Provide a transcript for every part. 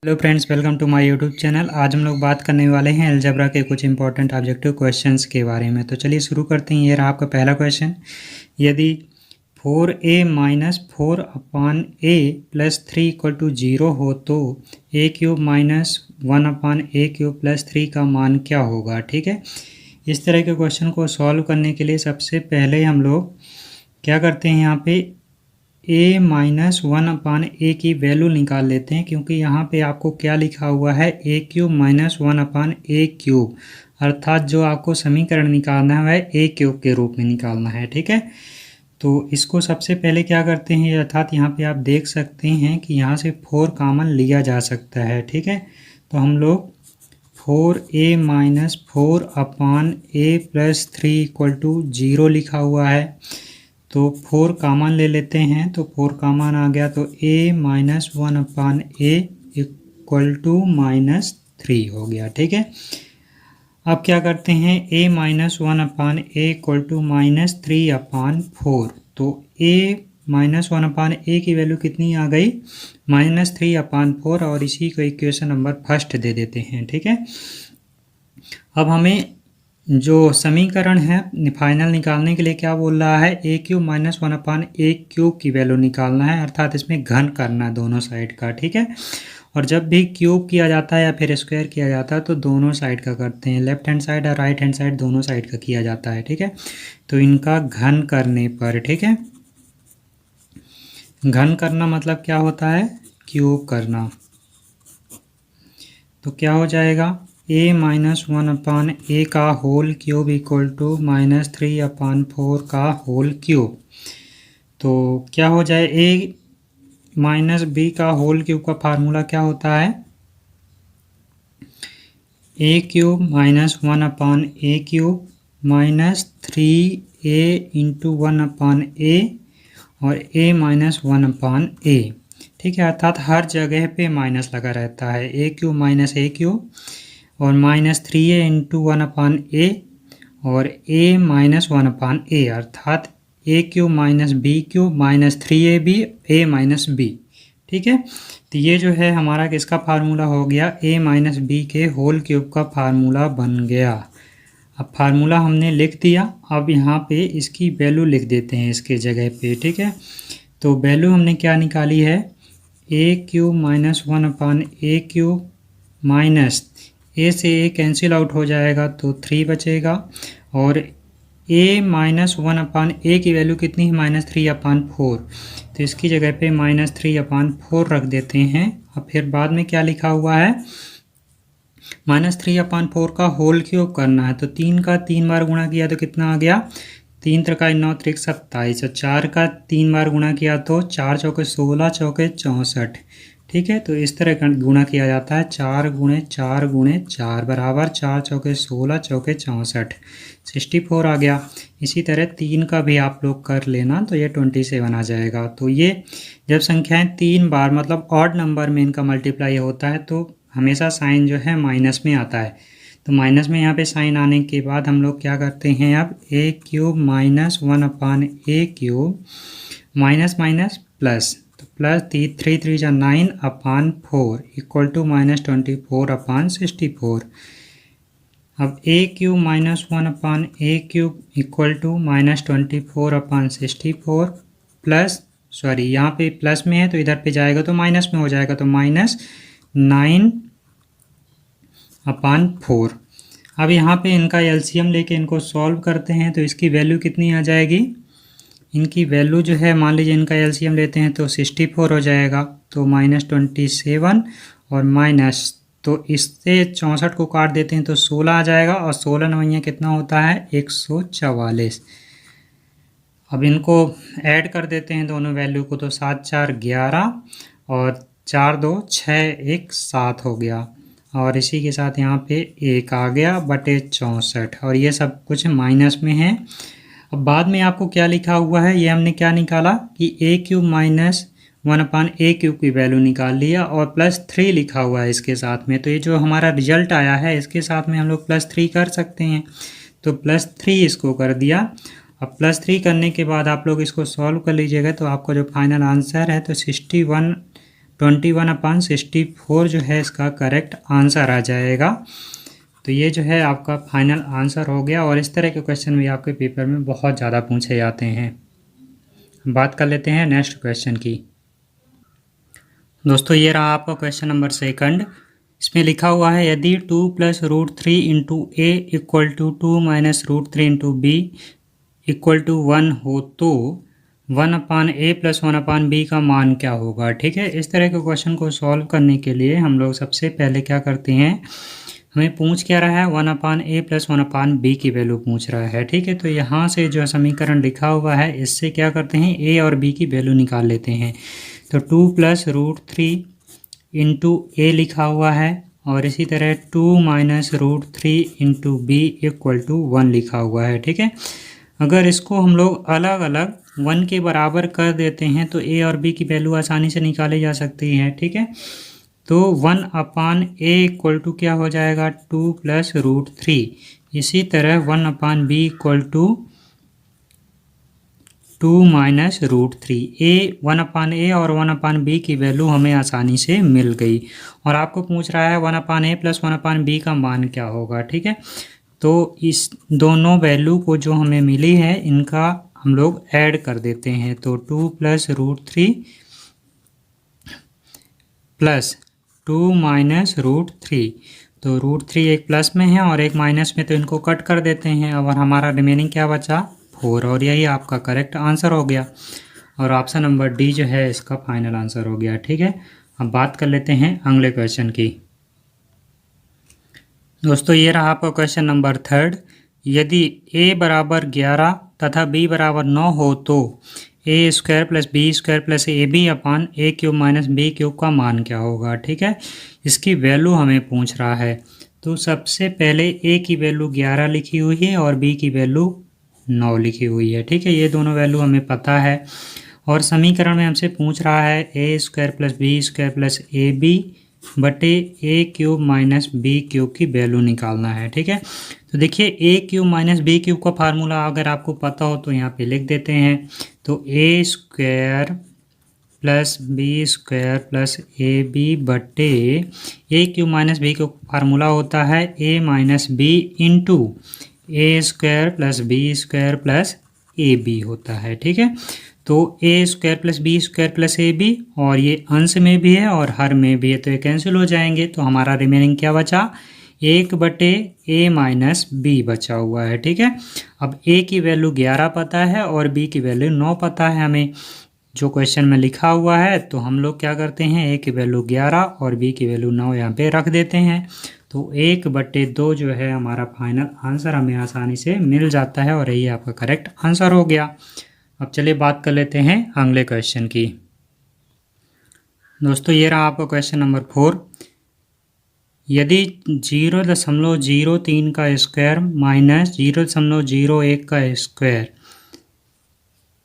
Hello friends, welcome to my YouTube channel. आज हम लोग बात करने वाले हैं अलजेब्रा के कुछ इंपॉर्टेंट ऑब्जेक्टिव क्वेश्चंस के बारे में। तो चलिए शुरू करते हैं। ये रहा आपका पहला क्वेश्चन। यदि 4a minus 4 upon a plus 3 equal to 0 हो तो a cube minus 1 upon a cube plus 3 का मान क्या होगा। ठीक है, इस तरह के क्वेश्चन को सॉल्व करने के लिए सबसे पहले हम लोग क्या करते हैं, यहाँ पे a माइनस 1 अपान ए की वैल्यू निकाल लेते हैं, क्योंकि यहाँ पे आपको क्या लिखा हुआ है, a cube minus 1 upon A cube, अर्थात जो आपको समीकरण निकालना है a क्यूब के रूप में निकालना है। ठीक है, तो इसको सबसे पहले क्या करते हैं, अर्थात यहाँ पे आप देख सकते हैं कि यहाँ से 4 कॉमन लिया जा सकता है। ठीक है, तो हम लोग 4a minus 4 upon A plus 3 equal to 0 लिखा हुआ है, तो 4 कॉमन ले लेते हैं। तो 4 कॉमन आ गया, तो a minus 1 upon A equal to minus 3 हो गया। ठीक है, अब क्या करते हैं, a minus 1 upon A equal to minus 3 upon 4। तो a माइनस 1 अपान ए की वैल्यू कितनी आ गई, माइनस 3 अपान 4, और इसी को इक्वेशन नंबर फर्स्ट दे देते हैं। ठीक है, अब हमें जो समीकरण है फाइनल निकालने के लिए क्या बोल रहा है, a cube minus 1 upon A cube की वैल्यू निकालना है, अर्थात इसमें घन करना है दोनों साइड का। ठीक है, और जब भी क्यूब किया जाता है या फिर स्क्वायर किया जाता है तो दोनों साइड का करते हैं, लेफ्ट हैंड साइड और राइट हैंड साइड दोनों साइड का किया जाता है। ठीक है, तो इनका घन करने पर, ठीक है, घन करना मतलब क्या होता है, क्यूब करना, तो क्या हो जाएगा, a माइनस 1 अपान ए का whole cube equal to minus 3 upon 4 का होल क्यूब। तो क्या हो जाए, a माइनस बी का होल क्यूब का फार्मूला क्या होता है, a cube minus 1 upon A cube minus 3a into 1 upon A और a माइनस 1 अपान ए। ठीक है, अर्थात हर जगह पे माइनस लगा रहता है, a cube minus A cube और minus 3a into 1 upon A और a माइनस 1 अपान ए, अर्थात a cube minus B cube minus 3ab a minus B. ठीक है, तो ये जो है हमारा किसका फार्मूला हो गया, a माइनस बी के होल क्यूब का फार्मूला बन गया। अब फार्मूला हमने लिख दिया, अब यहाँ पे इसकी वैल्यू लिख देते हैं इसके जगह पे। ठीक है, तो वैल्यू हमने क्या निकाली है, a cube minus 1 upon A cube minus a से a कैंसिल आउट हो जाएगा तो 3 बचेगा, और a माइनस 1 अपान ए की वैल्यू कितनी है, माइनस 3 अपान 4, तो इसकी जगह पे माइनस 3 अपान 4 रख देते हैं। अब फिर बाद में क्या लिखा हुआ है, माइनस 3 अपान 4 का होल क्यूब करना है, तो 3 का 3 बार गुणा किया तो कितना आ गया, 3 त्रिकाई 9 त्रिक 27, और 4 का 3 बार गुणा किया तो 4 चौके 16 चौके 64। ठीक है, तो इस तरह गुणा किया जाता है, 4 गुणे 4 गुणे 4 बराबर 4 चौके 16 चौके 64, 64 आ गया। इसी तरह 3 का भी आप लोग कर लेना, तो ये 27 आ जाएगा। तो ये जब संख्याएं 3 बार मतलब ऑड नंबर में इनका मल्टीप्लाई होता है तो हमेशा साइन जो है माइनस में आता है, तो माइनस में यहाँ पे साइन आने के बाद हम लोग क्या करते हैं, अब a cube minus 1 upon A cube minus minus plus, तो प्लस 3 3 जा 9 upon 4 equal to minus 24 upon 64। अब a cube minus 1 upon A cube equal to minus 24 upon 64 plus, sorry यहाँ पे प्लस में है तो इधर पे जाएगा तो माइनस में हो जाएगा, तो माइनस 9 अपान 4। अब यहाँ पे इनका एलसीएम लेके इनको सॉल्व करते हैं, तो इसकी वैल्यू कितनी आ जाएगी, इनकी वैल्यू जो है, मान लीजिए इनका एलसीएम लेते हैं तो 64 हो जाएगा, तो माइनस 27 और माइनस, तो इससे 64 को काट देते हैं तो 16 आ जाएगा, और 16 नवैया कितना होता है, 144। अब इनको ऐड कर देते हैं दोनों वैल्यू को, तो 7 4 11 और 4 2 6 1 7 हो गया, और इसी के साथ यहाँ पे 1 आ गया बटे 64, और ये सब कुछ माइनस में है। अब बाद में आपको क्या लिखा हुआ है, ये हमने क्या निकाला कि a cube minus 1 upon A cube की वैल्यू निकाल लिया, और प्लस 3 लिखा हुआ है इसके साथ में, तो ये जो हमारा रिजल्ट आया है इसके साथ में हम लोग प्लस 3 कर सकते हैं, तो प्लस 3 इसको कर दिया। अब प्लस 3 करने के बाद आप लोग इसको सॉल्व कर लीजिएगा, तो आपका जो फाइनल आंसर है तो 61 21/64 जो है इसका करेक्ट आंसर आ जाएगा। तो ये जो है आपका फाइनल आंसर हो गया। और इस तरह के क्वेश्चन भी आपके पेपर में बहुत ज़्यादा पूछे जाते हैं। बात कर लेते हैं नेक्स्ट क्वेश्चन की। दोस्तों ये रहा आपका क्वेश्चन नंबर 2। इसमें लिखा हुआ है यदि 2 + √3 × a = 2 - √3 × b = 1 हो तो 1/a + 1/b का मान क्या होगा। ठीक है, इस तरह के क्वेश्चन को सॉल्व करने के लिए हम लोग सबसे पहले क्या करते हैं, हमें पूछ क्या रहा है 1/a + 1/b की वैल्यू पूछ रहा है। ठीक है, तो यहाँ से जो समीकरण लिखा हुआ है इससे क्या करते हैं a और b की वैल्यू निकाल लेते हैं। तो 2 + √3 × a लिखा हुआ है और इसी तरह 2 - √3 × b = 1 लिखा हुआ है। ठीक है, अगर इसको हम लोग अलग अलग 1 के बराबर कर देते हैं तो a और b की वैल्यू आसानी से निकाली जा सकती है। ठीक है, तो 1/a = क्या हो जाएगा 2 + √3। इसी तरह 1/b = 2 - √3। 1/a और 1/b की वैल्यू हमें आसानी से मिल गई। और आपको पूछ रहा है 1/a + 1/b का मान क्या होगा। ठीक है, तो इस दोनों वैल्यू को जो हमें मिली है इनका हम लोग ऐड कर देते हैं। तो 2 + √3 + 2 - √3। तो √3 एक प्लस में है और एक माइनस में, तो इनको कट कर देते हैं और हमारा रिमेनिंग क्या बचा 4। और यही आपका करेक्ट आंसर हो गया। और ऑप्शन नंबर डी जो है इसका फाइनल आंसर हो गया। ठीक है, अब बात कर लेते हैं अगले क्वेश्चन की। दोस्तों ये रहा आपका क्वेश्चन नंबर 3। यदि a = 11 तथा b = 9 हो तो a² + b² + ab/a³ - b³ का मान क्या होगा। ठीक है, इसकी वैल्यू हमें पूछ रहा है। तो सबसे पहले a की वैल्यू 11 लिखी हुई है और b की वैल्यू 9 लिखी हुई है। ठीक है, ये दोनों वैल्यू हमें पता है और समीकरण में हमसे पूछ रहा है a² + b² + ab/a³ - b³ की वैल्यू निकालना है। ठीक है, तो देखिए a³ - b³ का फार्मूला अगर आपको पता हो तो यहाँ पे लिख देते हैं। तो a² + b² + ab/a³ - b³ formula होता है a - b × a² + b² + ab होता है। ठीक है, तो a² + b² + ab और ये अंश में भी है और हर में भी है, तो ये कैंसिल हो जाएंगे। तो हमारा रिमेनिंग क्या बचा 1/a - b बचा हुआ है। ठीक है, अब a की वैल्यू 11 पता है और b की वैल्यू 9 पता है हमें जो क्वेश्चन में लिखा हुआ है। तो हम लोग क्या करते हैं a की वैल्यू 11 और b की वैल्यू 9 यहाँ पे रख देते हैं। तो 1/2 जो है हमारा फाइनल आंसर हमें आसानी से मिल जाता है और यही आपका करेक्ट आंसर हो गया। अब चलिए बात कर लेते हैं अगले क्वेश्चन की। दोस्तों ये रहा आपका क्वेश्चन नंबर 4। यदि 0.03 का स्क्वायर - 0.01 का स्क्वायर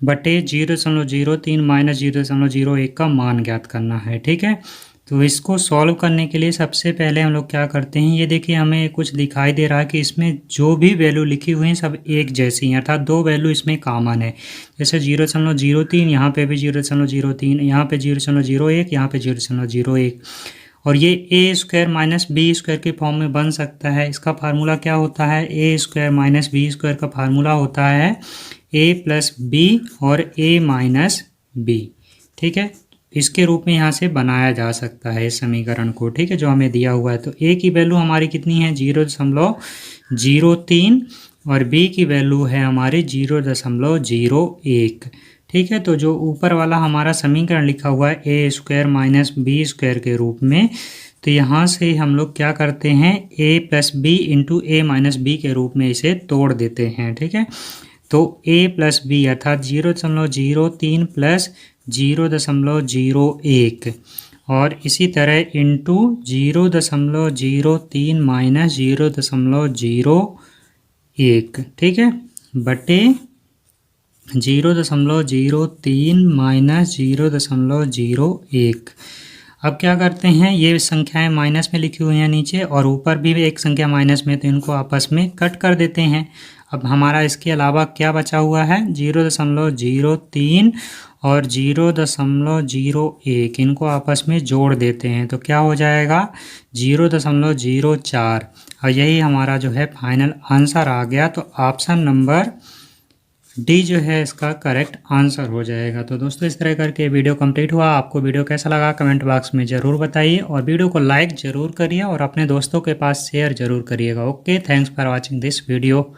बटे 0.03 - 0.01 का मान ज्ञात करना है। ठीक है, तो इसको सॉल्व करने के लिए सबसे पहले हम लोग क्या करते हैं, ये देखिए हमें कुछ दिखाई दे रहा है कि इसमें जो भी वैल्यू लिखी हुई है सब एक जैसी हैं, अर्थात 2 वैल्यू इसमें कॉमन है। जैसे 0.03 यहाँ पे भी 0.03, यहाँ पे 0.01, यहाँ पे 0.01 और ये a² - b² के फॉर्म में बन सकता है। इसका फार्मूला क्या होता है a² - b² का फार्मूला होता है a + b और a - b। ठीक है, इसके रूप में यहाँ से बनाया जा सकता है इस समीकरण को। ठीक है, जो हमें दिया हुआ है। तो a की वैल्यू हमारी कितनी है 0.03 और b की वैल्यू है हमारी 0.01। ठीक है, तो जो ऊपर वाला हमारा समीकरण लिखा हुआ है a² - b² के रूप में, तो यहाँ से हम लोग क्या करते हैं a + b × a - b के रूप में इसे तोड़ देते हैं। ठीक है, तो a + b अर्थात 0.03 + 0.01 और इसी तरह इंटू 0.03 - 0.01। ठीक है, बटे 0.03 - 0.01। अब क्या करते हैं, ये संख्याएं माइनस में लिखी हुई हैं नीचे और ऊपर भी एक संख्या माइनस में, तो इनको आपस में कट कर देते हैं। अब हमारा इसके अलावा क्या बचा हुआ है 0.03 और 0.01 इनको आपस में जोड़ देते हैं तो क्या हो जाएगा 0.04 और यही हमारा जो है फाइनल आंसर आ गया। तो ऑप्शन नंबर डी जो है इसका करेक्ट आंसर हो जाएगा। तो दोस्तों इस तरह करके वीडियो कंप्लीट हुआ। आपको वीडियो कैसा लगा कमेंट बॉक्स में ज़रूर बताइए और वीडियो को लाइक ज़रूर करिए और अपने दोस्तों के पास शेयर ज़रूर करिएगा। Okay, thanks for watching this video.